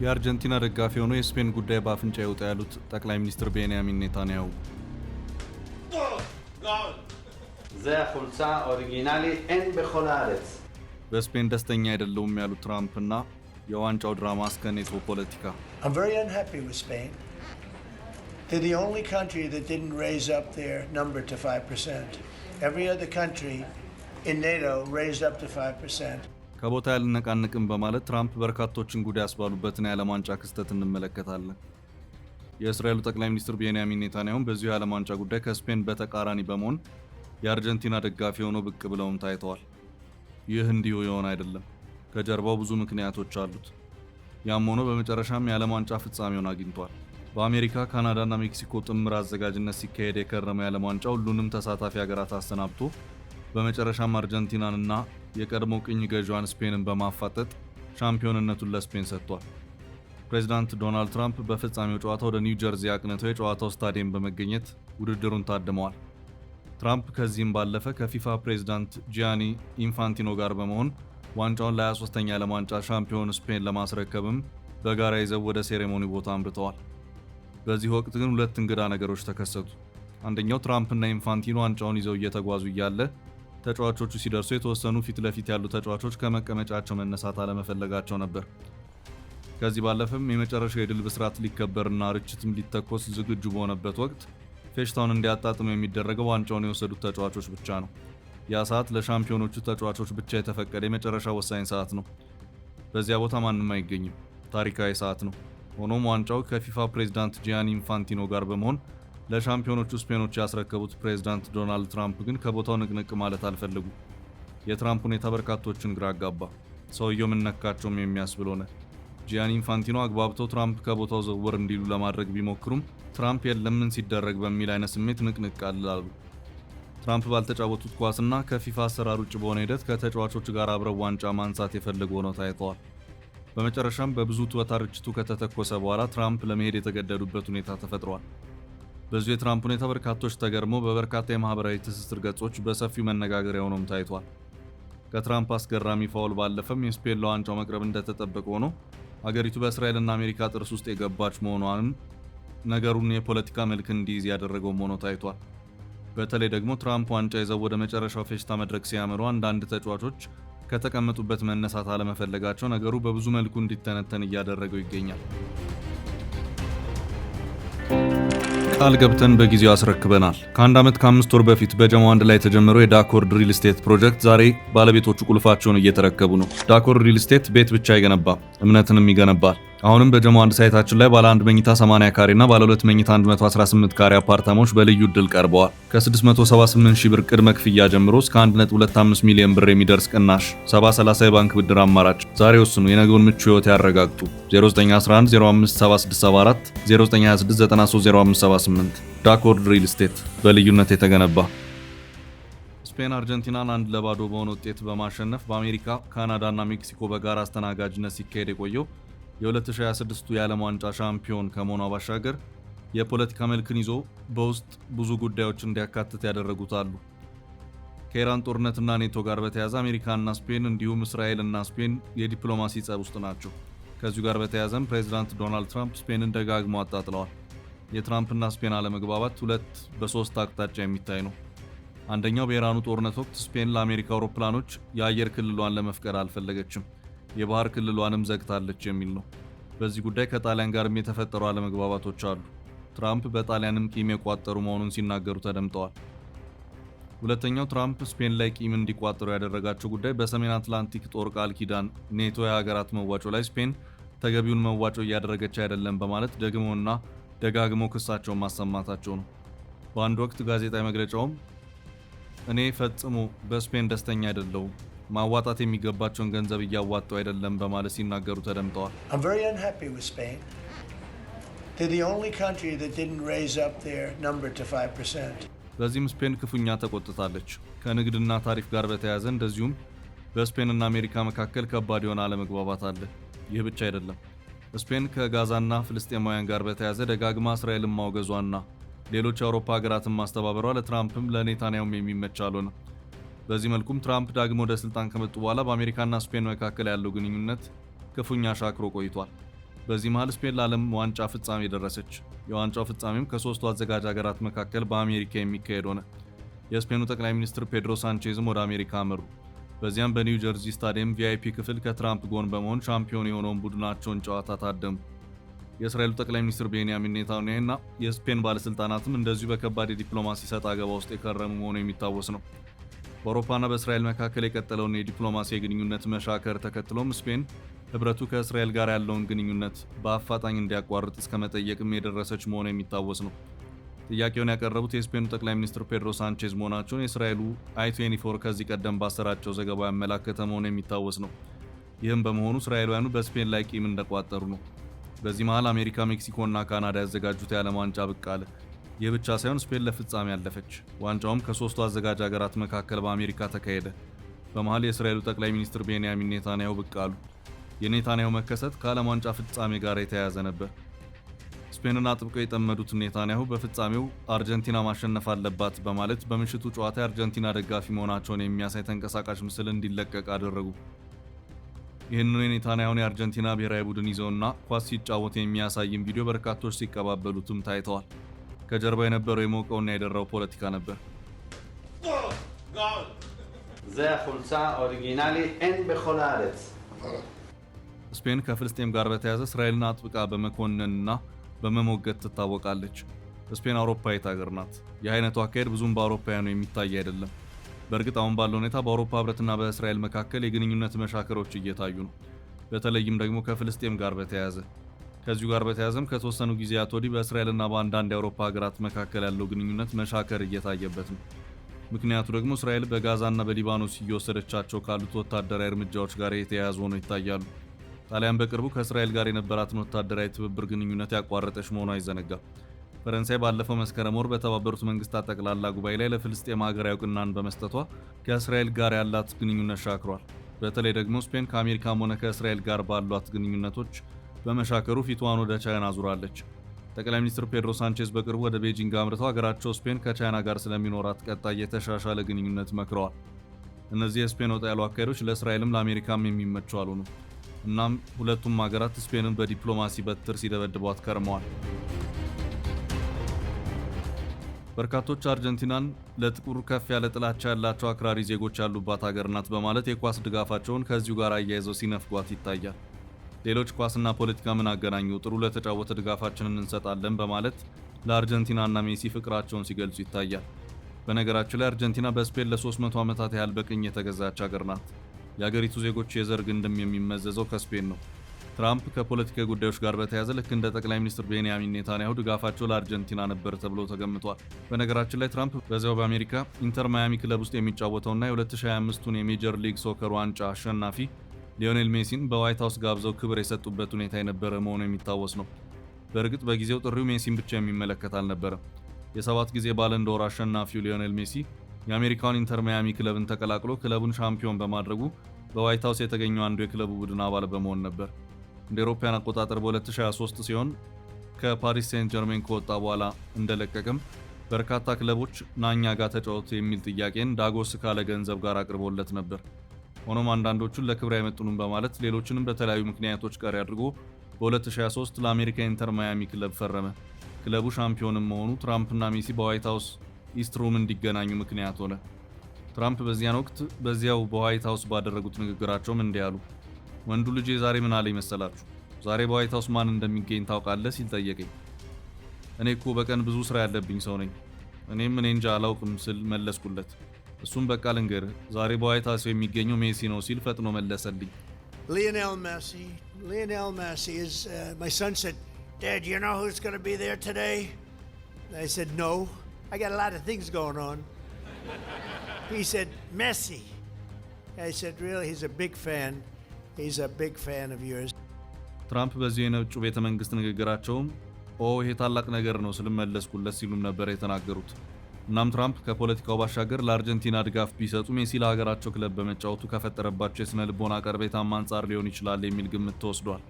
የአርጀንቲና ደጋፊ ሆኖ የስፔን ጉዳይ በአፍንጫ ይወጣ ያሉት ጠቅላይ ሚኒስትር ቤንያሚን ኔታንያሁ በስፔን ደስተኛ አይደለውም ያሉት ትራምፕና የዋንጫው ድራማ እስከ ኔቶ ፖለቲካ I'm very unhappy with Spain. They're the only country that didn't raise up their number to 5%. Every other country in NATO raised up to 5%. ከቦታ ያልነቃንቅም በማለት ትራምፕ በርካቶችን ጉዳይ ያስባሉበትን የዓለም ዋንጫ ክስተት እንመለከታለን። የእስራኤሉ ጠቅላይ ሚኒስትር ቤንያሚን ኔታንያሁ በዚሁ የዓለም ዋንጫ ጉዳይ ከስፔን በተቃራኒ በመሆን የአርጀንቲና ደጋፊ ሆነው ብቅ ብለውም ታይተዋል። ይህ እንዲሁ የሆነ አይደለም። ከጀርባው ብዙ ምክንያቶች አሉት። ያም ሆኖ በመጨረሻም የዓለም ዋንጫ ፍጻሜውን አግኝቷል። በአሜሪካ፣ ካናዳና ሜክሲኮ ጥምር አዘጋጅነት ሲካሄድ የከረመው የዓለም ዋንጫ ሁሉንም ተሳታፊ ሀገራት አሰናብቶ በመጨረሻም አርጀንቲናንና የቀድሞ ቅኝ ገዢዋን ስፔንን በማፋጠጥ ሻምፒዮንነቱን ለስፔን ሰጥቷል። ፕሬዚዳንት ዶናልድ ትራምፕ በፍጻሜው ጨዋታ ወደ ኒው ጀርዚ አቅንተው የጨዋታው ስታዲየም በመገኘት ውድድሩን ታድመዋል። ትራምፕ ከዚህም ባለፈ ከፊፋ ፕሬዚዳንት ጂያኒ ኢንፋንቲኖ ጋር በመሆን ዋንጫውን ለ23ኛ ዓለም ዋንጫ ሻምፒዮን ስፔን ለማስረከብም በጋራ ይዘው ወደ ሴሬሞኒ ቦታ አምርተዋል። በዚህ ወቅት ግን ሁለት እንግዳ ነገሮች ተከሰቱ። አንደኛው ትራምፕና ኢንፋንቲኖ ዋንጫውን ይዘው እየተጓዙ እያለ ተጫዋቾቹ ሲደርሱ የተወሰኑ ፊት ለፊት ያሉ ተጫዋቾች ከመቀመጫቸው መነሳት አለመፈለጋቸው ነበር። ከዚህ ባለፈም የመጨረሻው የድል ብስራት ሊከበርና ርችትም ሊተኮስ ዝግጁ በሆነበት ወቅት ፌሽታውን እንዲያጣጥሙ የሚደረገው ዋንጫውን የወሰዱት ተጫዋቾች ብቻ ነው። ያ ሰዓት ለሻምፒዮኖቹ ተጫዋቾች ብቻ የተፈቀደ የመጨረሻ ወሳኝ ሰዓት ነው። በዚያ ቦታ ማንም አይገኝም። ታሪካዊ ሰዓት ነው። ሆኖም ዋንጫው ከፊፋ ፕሬዝዳንት ጂያኒ ኢንፋንቲኖ ጋር በመሆን ለሻምፒዮኖቹ ስፔኖች ያስረከቡት ፕሬዝዳንት ዶናልድ ትራምፕ ግን ከቦታው ንቅንቅ ማለት አልፈለጉም። የትራምፕ ሁኔታ በርካቶችን ግራ አጋባ። ሰውየው ምን ነካቸውም የሚያስብል ሆነ። ጂያኒ ኢንፋንቲኖ አግባብተው ትራምፕ ከቦታው ዘወር እንዲሉ ለማድረግ ቢሞክሩም ትራምፕ የለም ምን ሲደረግ በሚል አይነት ስሜት ንቅንቅ አላሉ። ትራምፕ ባልተጫወቱት ኳስና ከፊፋ አሰራር ውጭ በሆነ ሂደት ከተጫዋቾች ጋር አብረው ዋንጫ ማንሳት የፈለጉ ሆነው ታይተዋል። በመጨረሻም በብዙ ትወታ ርችቱ ከተተኮሰ በኋላ ትራምፕ ለመሄድ የተገደዱበት ሁኔታ ተፈጥሯል። በዚሁ የትራምፕ ሁኔታ በርካቶች ተገርመው በበርካታ የማህበራዊ ትስስር ገጾች በሰፊው መነጋገሪያ ሆኖም ታይቷል። ከትራምፕ አስገራሚ ፋውል ባለፈም የስፔን ለዋንጫው መቅረብ እንደተጠበቀ ሆኖ አገሪቱ በእስራኤልና አሜሪካ ጥርስ ውስጥ የገባች መሆኗንም ነገሩን የፖለቲካ መልክ እንዲይዝ ያደረገው ሆኖ ታይቷል። በተለይ ደግሞ ትራምፕ ዋንጫ ይዘው ወደ መጨረሻው ፌሽታ መድረክ ሲያመሩ አንዳንድ ተጫዋቾች ከተቀመጡበት መነሳት አለመፈለጋቸው ነገሩ በብዙ መልኩ እንዲተነተን እያደረገው ይገኛል። ቃል ገብተን በጊዜው አስረክበናል። ከአንድ ዓመት ከ5 ወር በፊት በጀሞ አንድ ላይ የተጀመረው የዳኮርድ ሪል ስቴት ፕሮጀክት ዛሬ ባለቤቶቹ ቁልፋቸውን እየተረከቡ ነው። ዳኮርድ ሪል ስቴት ቤት ብቻ አይገነባም፣ እምነትንም ይገነባል። አሁንም በጀሞ አንድ ሳይታችን ላይ ባለ 1 መኝታ 80 ካሬ እና ባለ 2 መኝታ 118 ካሬ አፓርታማዎች በልዩ ዕድል ቀርበዋል። ከ678 ሺህ ብር ቅድመ ክፍያ ጀምሮ እስከ 1.25 ሚሊዮን ብር የሚደርስ ቅናሽ፣ 70/30 የባንክ ብድር አማራጭ። ዛሬ ወስኑ፣ የነገውን ምቹ ህይወት ያረጋግጡ። 0911 057674 0926 930578 ዳኮርድ ሪል ስቴት በልዩነት የተገነባ። ስፔን አርጀንቲናን 1-0 በሆነ ውጤት በማሸነፍ በአሜሪካ፣ ካናዳ እና ሜክሲኮ በጋራ አስተናጋጅነት ሲካሄድ የቆየው የ2026 የዓለም ዋንጫ ሻምፒዮን ከመሆኗ ባሻገር የፖለቲካ መልክን ይዞ በውስጥ ብዙ ጉዳዮች እንዲያካትት ያደረጉት አሉ። ከኢራን ጦርነትና ኔቶ ጋር በተያያዘ አሜሪካና ስፔን እንዲሁም እስራኤልና ስፔን የዲፕሎማሲ ጸብ ውስጥ ናቸው። ከዚሁ ጋር በተያያዘም ፕሬዚዳንት ዶናልድ ትራምፕ ስፔንን ደጋግመው አጣጥለዋል። የትራምፕና ስፔን አለመግባባት በሶስት አቅጣጫ የሚታይ ነው። አንደኛው በኢራኑ ጦርነት ወቅት ስፔን ለአሜሪካ አውሮፕላኖች የአየር ክልሏን ለመፍቀድ አልፈለገችም፣ የባህር ክልሏንም ዘግታለች የሚል ነው። በዚህ ጉዳይ ከጣሊያን ጋርም የተፈጠሩ አለመግባባቶች አሉ። ትራምፕ በጣሊያንም ቂም የቋጠሩ መሆኑን ሲናገሩ ተደምጠዋል። ሁለተኛው ትራምፕ ስፔን ላይ ቂም እንዲቋጠሩ ያደረጋቸው ጉዳይ በሰሜን አትላንቲክ ጦር ቃል ኪዳን ኔቶ የሀገራት መዋጮ ላይ ስፔን ተገቢውን መዋጮ እያደረገች አይደለም በማለት ደግሞና ደጋግመው ክሳቸውን ማሰማታቸው ነው። በአንድ ወቅት ጋዜጣዊ መግለጫውም እኔ ፈጽሞ በስፔን ደስተኛ አይደለሁም፣ ማዋጣት የሚገባቸውን ገንዘብ እያዋጡ አይደለም በማለት ሲናገሩ ተደምጠዋል። I'm very unhappy with Spain. They're the only country that didn't raise up their number to 5%. በዚህም ስፔን ክፉኛ ተቆጥታለች። ከንግድና ታሪፍ ጋር በተያያዘ እንደዚሁም በስፔንና አሜሪካ መካከል ከባድ የሆነ አለመግባባት አለ። ይህ ብቻ አይደለም። ስፔን ከጋዛና ፍልስጤማውያን ጋር በተያያዘ ደጋግማ እስራኤልን ማውገዟና ሌሎች የአውሮፓ ሀገራትን ማስተባበሯ ለትራምፕም ለኔታንያሁም የሚመች አልሆነ። በዚህ መልኩም ትራምፕ ዳግሞ ወደ ስልጣን ከመጡ በኋላ በአሜሪካና ስፔን መካከል ያለው ግንኙነት ክፉኛ ሻክሮ ቆይቷል። በዚህ መሃል ስፔን ለዓለም ዋንጫ ፍጻሜ ደረሰች። የዋንጫው ፍጻሜም ከሶስቱ አዘጋጅ ሀገራት መካከል በአሜሪካ የሚካሄድ ሆነ። የስፔኑ ጠቅላይ ሚኒስትር ፔድሮ ሳንቼዝም ወደ አሜሪካ አመሩ። በዚያም በኒው ጀርዚ ስታዲየም ቪአይፒ ክፍል ከትራምፕ ጎን በመሆን ሻምፒዮን የሆነውን ቡድናቸውን ጨዋታ ታደሙ። የእስራኤሉ ጠቅላይ ሚኒስትር ቤንያሚን ኔታንያሁና የስፔን ባለስልጣናትም እንደዚሁ በከባድ የዲፕሎማሲ ሰጥ አገባ ውስጥ የከረሙ መሆኑ የሚታወስ ነው። በአውሮፓና በእስራኤል መካከል የቀጠለውን የዲፕሎማሲ ግንኙነት መሻከር ተከትሎም ስፔን ህብረቱ ከእስራኤል ጋር ያለውን ግንኙነት በአፋጣኝ እንዲያቋርጥ እስከ መጠየቅም የደረሰች መሆኑ የሚታወስ ነው። ጥያቄውን ያቀረቡት የስፔኑ ጠቅላይ ሚኒስትር ፔድሮ ሳንቼዝ መሆናቸውን የእስራኤሉ አይ24 ከዚህ ቀደም ባሰራጨው ዘገባ ያመላከተ መሆኑ የሚታወስ ነው። ይህም በመሆኑ እስራኤላውያኑ በስፔን ላይ ቂም እንደቋጠሩ ነው። በዚህ መሃል አሜሪካ፣ ሜክሲኮና ካናዳ ያዘጋጁት የዓለም ዋንጫ ብቅ አለ። ይህ ብቻ ሳይሆን ስፔን ለፍጻሜ ያለፈች። ዋንጫውም ከሶስቱ አዘጋጅ ሀገራት መካከል በአሜሪካ ተካሄደ። በመሃል የእስራኤሉ ጠቅላይ ሚኒስትር ቤንያሚን ኔታንያሁ ብቅ አሉ። የኔታንያሁ መከሰት ከዓለም ዋንጫ ፍጻሜ ጋር የተያያዘ ነበር። ስፔንን አጥብቀው የጠመዱት ኔታንያሁ በፍጻሜው አርጀንቲና ማሸነፍ አለባት በማለት በምሽቱ ጨዋታ የአርጀንቲና ደጋፊ መሆናቸውን የሚያሳይ ተንቀሳቃሽ ምስል እንዲለቀቅ አደረጉ። ይህንኑ የኔታንያሁን የአርጀንቲና ብሔራዊ ቡድን ይዘውና ኳስ ሲጫወት የሚያሳይም ቪዲዮ በርካቶች ሲቀባበሉትም ታይተዋል። ከጀርባ የነበረው የሞቀውና የደራው ፖለቲካ ነበር። ስፔን ከፍልስጤም ጋር በተያያዘ እስራኤልን አጥብቃ በመኮነንና በመሞገት ትታወቃለች። ስፔን አውሮፓዊት ሀገር ናት። ይህ አይነቱ አካሄድ ብዙም በአውሮፓውያኑ የሚታይ አይደለም። በእርግጥ አሁን ባለው ሁኔታ በአውሮፓ ህብረትና በእስራኤል መካከል የግንኙነት መሻከሮች እየታዩ ነው። በተለይም ደግሞ ከፍልስጤም ጋር በተያያዘ ከዚሁ ጋር በተያያዘም ከተወሰኑ ጊዜያት ወዲህ በእስራኤልና በአንዳንድ የአውሮፓ ሀገራት መካከል ያለው ግንኙነት መሻከር እየታየበት ነው። ምክንያቱ ደግሞ እስራኤል በጋዛና በሊባኖስ እየወሰደቻቸው ካሉት ወታደራዊ እርምጃዎች ጋር የተያያዙ ሆነው ይታያሉ። ጣሊያን በቅርቡ ከእስራኤል ጋር የነበራትን ወታደራዊ ትብብር ግንኙነት ያቋረጠች መሆኗ አይዘነጋም። ፈረንሳይ ባለፈው መስከረም ወር በተባበሩት መንግስታት ጠቅላላ ጉባኤ ላይ ለፍልስጤም ሀገራዊ እውቅናን በመስጠቷ ከእስራኤል ጋር ያላት ግንኙነት ሻክሯል። በተለይ ደግሞ ስፔን ከአሜሪካም ሆነ ከእስራኤል ጋር ባሏት ግንኙነቶች በመሻከሩ ፊቷን ወደ ቻይና አዙራለች። ጠቅላይ ሚኒስትር ፔድሮ ሳንቼዝ በቅርቡ ወደ ቤጂንግ አምርተው ሀገራቸው ስፔን ከቻይና ጋር ስለሚኖራት ቀጣይ የተሻሻለ ግንኙነት መክረዋል። እነዚህ የስፔን ወጣ ያሉ አካሄዶች ለእስራኤልም ለአሜሪካም የሚመቹ አልሆኑም። እናም ሁለቱም ሀገራት ስፔንን በዲፕሎማሲ በትር ሲደበድቧት ከርመዋል። በርካቶች አርጀንቲናን ለጥቁር ከፍ ያለ ጥላቻ ያላቸው አክራሪ ዜጎች ያሉባት ሀገር ናት በማለት የኳስ ድጋፋቸውን ከዚሁ ጋር አያይዘው ሲነፍጓት ይታያል። ሌሎች ኳስና ፖለቲካ ምን አገናኙ? ጥሩ ለተጫወተ ድጋፋችንን እንሰጣለን በማለት ለአርጀንቲናና ሜሲ ፍቅራቸውን ሲገልጹ ይታያል። በነገራችን ላይ አርጀንቲና በስፔን ለ300 ዓመታት ያህል በቅኝ የተገዛች ሀገር ናት። የአገሪቱ ዜጎች የዘር ግንድም የሚመዘዘው ከስፔን ነው። ትራምፕ ከፖለቲካ ጉዳዮች ጋር በተያያዘ ልክ እንደ ጠቅላይ ሚኒስትር ቤንያሚን ኔታንያሁ ድጋፋቸው ለአርጀንቲና ነበር ተብሎ ተገምቷል። በነገራችን ላይ ትራምፕ በዚያው በአሜሪካ ኢንተር ማያሚ ክለብ ውስጥ የሚጫወተውና የ2025ቱን የሜጀር ሊግ ሶከር ዋንጫ አሸናፊ ሊዮኔል ሜሲን በዋይት ሃውስ ጋብዘው ክብር የሰጡበት ሁኔታ የነበረ መሆኑ የሚታወስ ነው። በእርግጥ በጊዜው ጥሪው ሜሲን ብቻ የሚመለከት አልነበረም። የ7 ጊዜ ባለን ዶር አሸናፊው ሊዮኔል ሜሲ የአሜሪካውን ኢንተር ማያሚ ክለብን ተቀላቅሎ ክለቡን ሻምፒዮን በማድረጉ በዋይት ሃውስ የተገኘው አንዱ የክለቡ ቡድን አባል በመሆን ነበር። እንደ አውሮፓውያን አቆጣጠር በ2023 ሲሆን ከፓሪስ ሴንት ጀርሜን ከወጣ በኋላ እንደለቀቀም በርካታ ክለቦች ናኛ ጋር ተጫወቱ የሚል ጥያቄን ዳጎስ ካለ ገንዘብ ጋር አቅርቦለት ነበር። ሆኖም አንዳንዶቹን ለክብር አይመጥኑም በማለት ሌሎችንም በተለያዩ ምክንያቶች ቀሪ አድርጎ በ2023 ለአሜሪካ ኢንተር ማያሚ ክለብ ፈረመ። ክለቡ ሻምፒዮንም መሆኑ ትራምፕና ሜሲ በዋይት ሃውስ ኢስት ሩም እንዲገናኙ ምክንያት ሆነ። ትራምፕ በዚያን ወቅት በዚያው በዋይት ሃውስ ባደረጉት ንግግራቸውም እንዲህ አሉ። ወንዱ ልጄ ዛሬ ምን አለ ይመሰላችሁ? ዛሬ በዋይት ሃውስ ማን እንደሚገኝ ታውቃለህ ሲል ጠየቀኝ። እኔ እኮ በቀን ብዙ ስራ ያለብኝ ሰው ነኝ። እኔም እኔ እንጃ አላውቅም ስል መለስኩለት። እሱም በቃ ልንገርህ ዛሬ በዋይት ሃውስ የሚገኘው ሜሲ ነው ሲል ፈጥኖ መለሰልኝ። Lionel Messi is, my son said, Dad, you know who's going to be there today? I said, no, I got a lot of things going on. He said, Messi. I said, really? He's a big fan. He's a big fan of yours. ትራምፕ በዚህ የነጩ ቤተ መንግስት ንግግራቸውም ይሄ ታላቅ ነገር ነው ስል መለስኩለት ሲሉም ነበር የተናገሩት። እናም ትራምፕ ከፖለቲካው ባሻገር ለአርጀንቲና ድጋፍ ቢሰጡ ሜሲ ለሀገራቸው ክለብ በመጫወቱ ከፈጠረባቸው የስነ ልቦና ቀረቤታም አንጻር ሊሆን ይችላል የሚል ግምት ተወስዷል።